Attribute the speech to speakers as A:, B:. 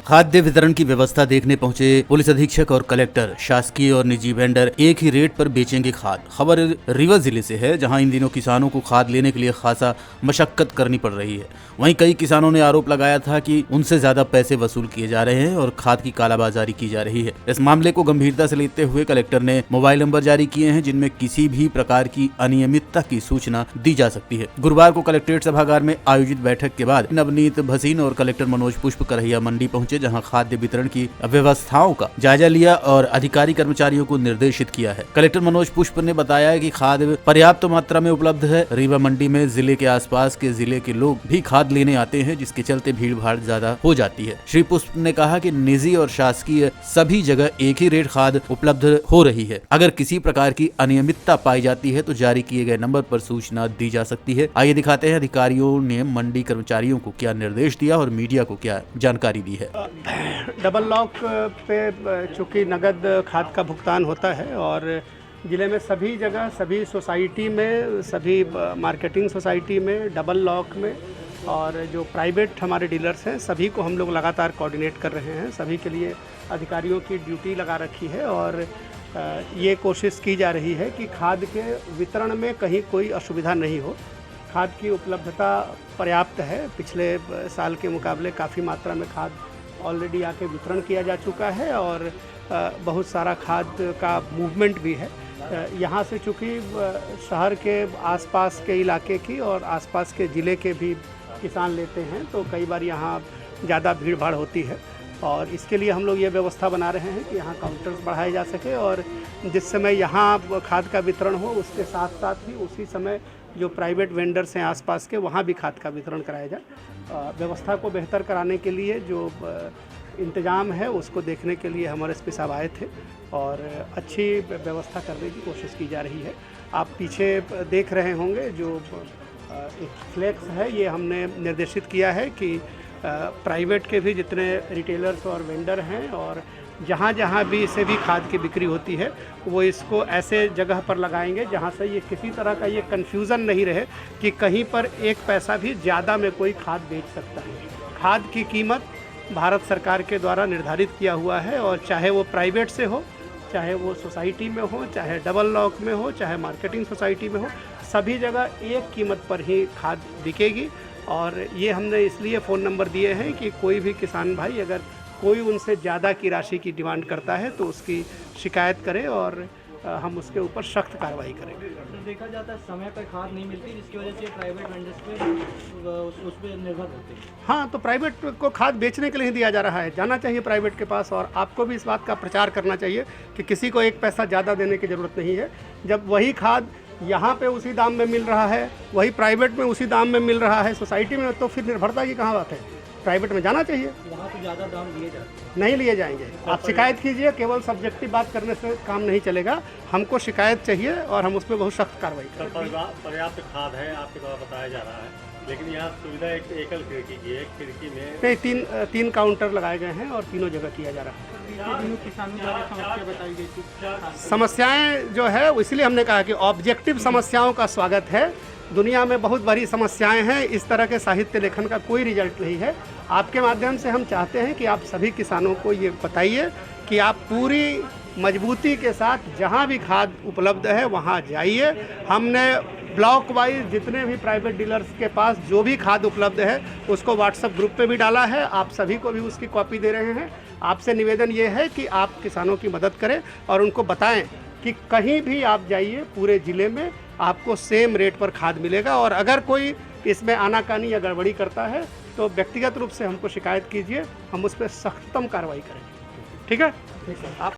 A: खाद्य वितरण की व्यवस्था देखने पहुंचे पुलिस अधीक्षक और कलेक्टर। शासकीय और निजी वेंडर एक ही रेट पर बेचेंगे खाद। खबर रीवा जिले से है, जहां इन दिनों किसानों को खाद लेने के लिए खासा मशक्कत करनी पड़ रही है। वहीं कई किसानों ने आरोप लगाया था कि उनसे ज्यादा पैसे वसूल किए जा रहे हैं और खाद की कालाबाजारी की जा रही है। इस मामले को गंभीरता से लेते हुए कलेक्टर ने मोबाइल नंबर जारी किए हैं, जिनमें किसी भी प्रकार की अनियमितता की सूचना दी जा सकती है। गुरुवार को कलेक्ट्रेट सभागार में आयोजित बैठक के बाद नवनीत भसीन और कलेक्टर मनोज पुष्प करहिया मंडी पहुंचे, जहां खाद्य वितरण की व्यवस्थाओं का जायजा लिया और अधिकारी कर्मचारियों को निर्देशित किया है। कलेक्टर मनोज पुष्प ने बताया कि खाद पर्याप्त मात्रा में उपलब्ध है। रीवा मंडी में जिले के आसपास के जिले के लोग भी खाद लेने आते हैं, जिसके चलते भीड़ भाड़ ज्यादा हो जाती है। श्री पुष्प ने कहा कि निजी और शासकीय सभी जगह एक ही रेट खाद उपलब्ध हो रही है। अगर किसी प्रकार की अनियमितता पाई जाती है तो जारी किए गए नंबर पर सूचना दी जा सकती है। आइए दिखाते हैं अधिकारियों ने मंडी कर्मचारियों को क्या निर्देश दिया और मीडिया को क्या जानकारी दी है।
B: डबल लॉक पे चूँकि नगद खाद का भुगतान होता है और ज़िले में सभी जगह, सभी सोसाइटी में, सभी मार्केटिंग सोसाइटी में, डबल लॉक में और जो प्राइवेट हमारे डीलर्स हैं, सभी को हम लोग लगातार कोऑर्डिनेट कर रहे हैं। सभी के लिए अधिकारियों की ड्यूटी लगा रखी है और ये कोशिश की जा रही है कि खाद के वितरण में कहीं कोई असुविधा नहीं हो। खाद की उपलब्धता पर्याप्त है। पिछले साल के मुकाबले काफ़ी मात्रा में खाद ऑलरेडी आके वितरण किया जा चुका है और बहुत सारा खाद का मूवमेंट भी है। यहाँ से चूँकि शहर के आसपास के इलाके की और आसपास के ज़िले के भी किसान लेते हैं, तो कई बार यहाँ ज़्यादा भीड़ भाड़ होती है और इसके लिए हम लोग ये व्यवस्था बना रहे हैं कि यहाँ काउंटर्स बढ़ाए जा सके और जिस समय यहाँ खाद का वितरण हो, उसके साथ साथ ही उसी समय जो प्राइवेट वेंडर्स हैं आसपास के, वहाँ भी खाद का वितरण कराया जाए। व्यवस्था को बेहतर कराने के लिए जो इंतज़ाम है उसको देखने के लिए हमारे एसपी साहब आए थे और अच्छी व्यवस्था करने की कोशिश की जा रही है। आप पीछे देख रहे होंगे जो एक फ्लेक्स है, ये हमने निर्देशित किया है कि प्राइवेट के भी जितने रिटेलर्स और वेंडर हैं और जहाँ जहाँ भी इसे भी खाद की बिक्री होती है, वो इसको ऐसे जगह पर लगाएंगे जहाँ से ये किसी तरह का ये कन्फ्यूज़न नहीं रहे कि कहीं पर एक पैसा भी ज़्यादा में कोई खाद बेच सकता है। खाद की कीमत भारत सरकार के द्वारा निर्धारित किया हुआ है और चाहे वो प्राइवेट से हो, चाहे वो सोसाइटी में हो, चाहे डबल लॉक में हो, चाहे मार्केटिंग सोसाइटी में हो, सभी जगह एक कीमत पर ही खाद बिकेगी। और ये हमने इसलिए फ़ोन नंबर दिए हैं कि कोई भी किसान भाई अगर कोई उनसे ज़्यादा की राशि की डिमांड करता है तो उसकी शिकायत करे और हम उसके ऊपर सख्त कार्रवाई करेंगे।
C: तो देखा जाता है समय पर खाद नहीं मिलती, जिसकी वजह से प्राइवेट वेंडर्स पे उस पर निर्भर होते हैं।
B: हाँ, तो प्राइवेट को खाद बेचने के लिए ही दिया जा रहा है। जाना चाहिए प्राइवेट के पास और आपको भी इस बात का प्रचार करना चाहिए कि किसी को एक पैसा ज़्यादा देने की ज़रूरत नहीं है। जब वही खाद यहाँ पे उसी दाम में मिल रहा है, वही प्राइवेट में उसी दाम में मिल रहा है सोसाइटी में, तो फिर निर्भरता की कहाँ बात है। प्राइवेट में जाना चाहिए,
C: वहाँ तो ज़्यादा दाम लिए जाते हैं।
B: नहीं लिए जाएंगे। आप शिकायत कीजिए, केवल सब्जेक्टिव बात करने से काम नहीं चलेगा। हमको शिकायत चाहिए और हम उस पर बहुत सख्त कार्रवाई करेंगे।
D: पर्याप्त खाद है आपके द्वारा बताया जा रहा है, लेकिन यहाँ सुविधा एक एकल खिड़की की है। एक खिड़की में
B: नहीं, तीन काउंटर लगाए गए हैं और तीनों जगह किया जा रहा है।
C: किसानों द्वारा समस्या बताई गई थी।
B: समस्याएं जो है इसलिए हमने कहा कि ऑब्जेक्टिव समस्याओं का स्वागत है। दुनिया में बहुत बड़ी समस्याएं हैं, इस तरह के साहित्य लेखन का कोई रिजल्ट नहीं है। आपके माध्यम से हम चाहते हैं कि आप सभी किसानों को ये बताइए कि आप पूरी मजबूती के साथ जहां भी खाद उपलब्ध है वहां जाइए। हमने ब्लॉक वाइज जितने भी प्राइवेट डीलर्स के पास जो भी खाद उपलब्ध है उसको व्हाट्सएप ग्रुप पे भी डाला है। आप सभी को भी उसकी कॉपी दे रहे हैं। आपसे निवेदन ये है कि आप किसानों की मदद करें और उनको बताएं कि कहीं भी आप जाइए पूरे ज़िले में आपको सेम रेट पर खाद मिलेगा और अगर कोई इसमें आनाकानी या गड़बड़ी करता है तो व्यक्तिगत रूप से हमको शिकायत कीजिए, हम उस पर सख्ततम कार्रवाई करेंगे। ठीक है? आप